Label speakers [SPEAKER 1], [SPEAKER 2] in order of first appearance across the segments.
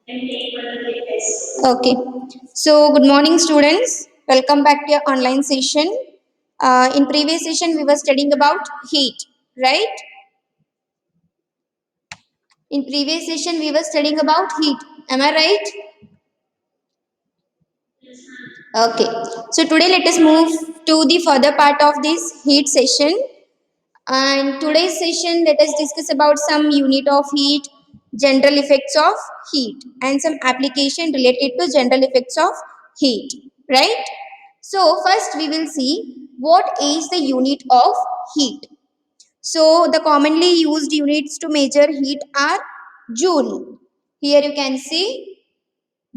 [SPEAKER 1] Okay. So, good morning, students. Welcome back to your online session. In previous session, we were studying about heat, right? In previous session, we were studying about heat. Am I right? Okay. So today, let us move to the further part of this heat session. And today's session, let us discuss about some unit of heat, general effects of heat, and some application related to general effects of heat, right? So first we will see what is the unit of heat. So the commonly used units to measure heat are joule. Here you can see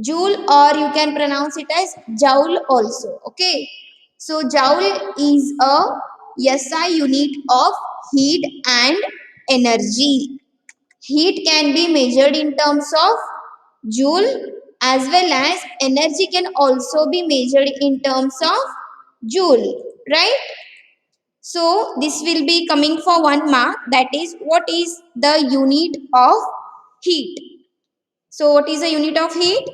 [SPEAKER 1] joule, or you can pronounce it as joule also. Okay. So joule is a SI unit of heat and energy. Heat can be measured in terms of joule, as well as energy can also be measured in terms of joule, right? So this will be coming for 1 mark, that is what is the unit of heat. So what is the unit of heat?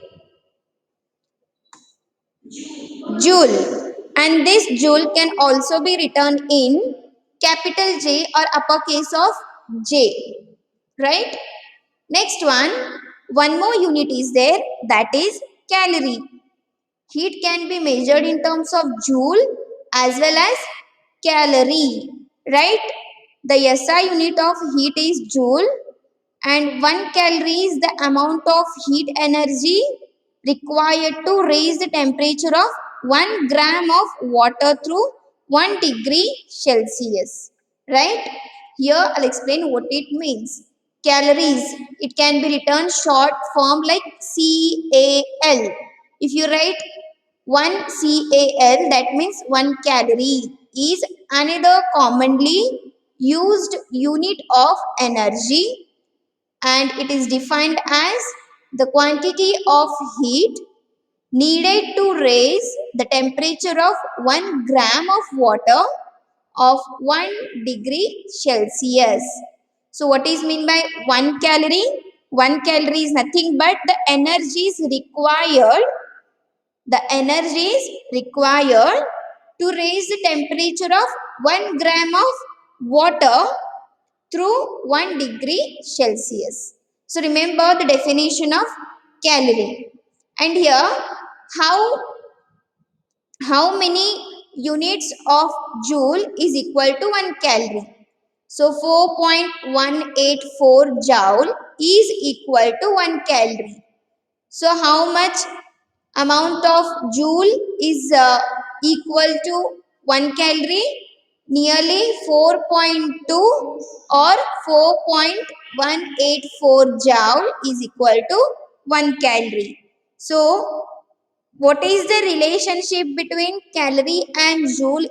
[SPEAKER 1] Joule. And this joule can also be written in capital J or uppercase of J, right? Next one more unit is there, that is calorie. Heat can be measured in terms of joule as well as calorie, right? The SI unit of heat is joule, and 1 calorie is the amount of heat energy required to raise the temperature of 1 gram of water through 1 degree Celsius, right? Here I'll explain what it means. Calories, it can be written short form like CAL. If you write 1 CAL, that means 1 calorie is another commonly used unit of energy, and it is defined as the quantity of heat needed to raise the temperature of 1 gram of water of 1 degree Celsius. So what is mean by 1 calorie? 1 calorie is nothing but the energy is required to raise the temperature of 1 gram of water through 1 degree Celsius. So remember the definition of calorie. And here, how many units of joule is equal to 1 calorie? So 4.184 joule is equal to 1 calorie. So how much amount of joule is equal to 1 calorie? Nearly 4.2 or 4.184 joule is equal to 1 calorie. So what is the relationship between calorie and joule?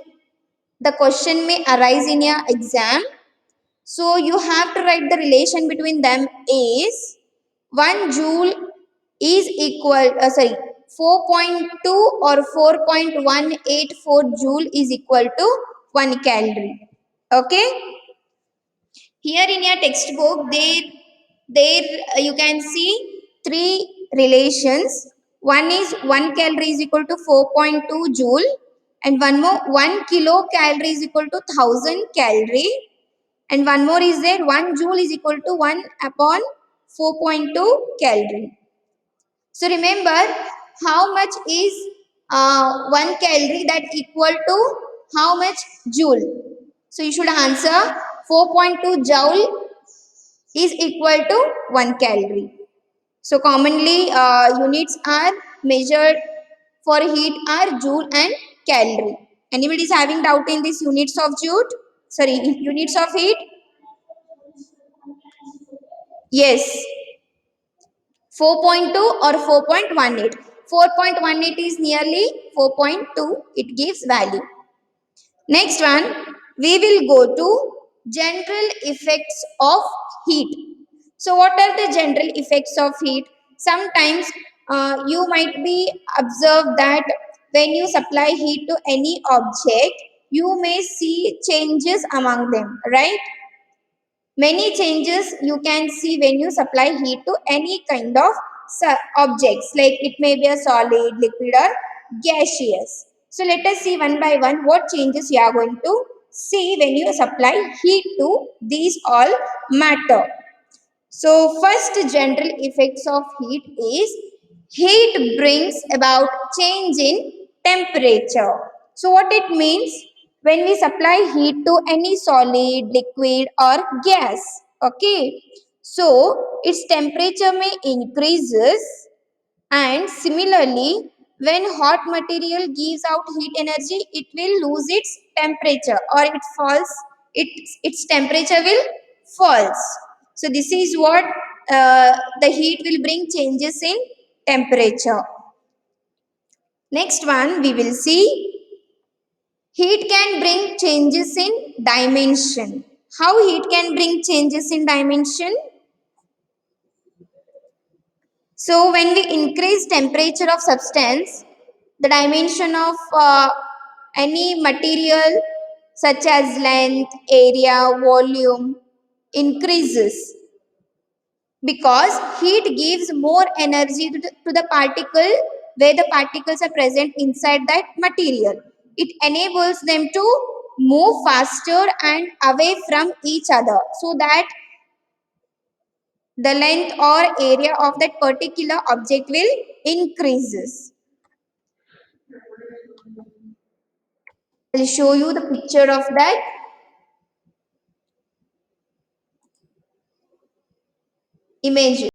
[SPEAKER 1] The question may arise in your exam. So you have to write the relation between them is 1 joule is equal, 4.2 or 4.184 joule is equal to 1 calorie. Okay. Here in your textbook, you can see three relations. One is 1 calorie is equal to 4.2 joule, and one more 1 kilocalorie is equal to 1000 calorie, and one more is there 1 joule is equal to 1 upon 4.2 calorie. So remember how much is 1 calorie, that equal to how much joule. So you should answer 4.2 joule is equal to 1 calorie. So commonly units are measured for heat are joule and calorie. Anybody is having doubt in these units of joule? Sorry, units of heat? Yes. 4.2 or 4.18. 4.18 is nearly 4.2. It gives value. Next one, we will go to general effects of heat. So what are the general effects of heat? Sometimes you might be observed that when you supply heat to any object, you may see changes among them, right? Many changes you can see when you supply heat to any kind of objects, like it may be a solid, liquid, or gaseous. So let us see one by one what changes you are going to see when you supply heat to these all matter. So first general effects of heat brings about change in temperature. So what it means, when we supply heat to any solid, liquid or gas, okay, so its temperature may increases, and similarly when hot material gives out heat energy, it will lose its temperature or it falls, its temperature will falls. So this is what the heat will bring changes in temperature. Next one we will see, heat can bring changes in dimension. How heat can bring changes in dimension? So when we increase temperature of substance, the dimension of any material such as length, area, volume increases, because heat gives more energy to the particle where the particles are present inside that material. It enables them to move faster and away from each other, so that the length or area of that particular object will increases. I'll show you the picture of that image.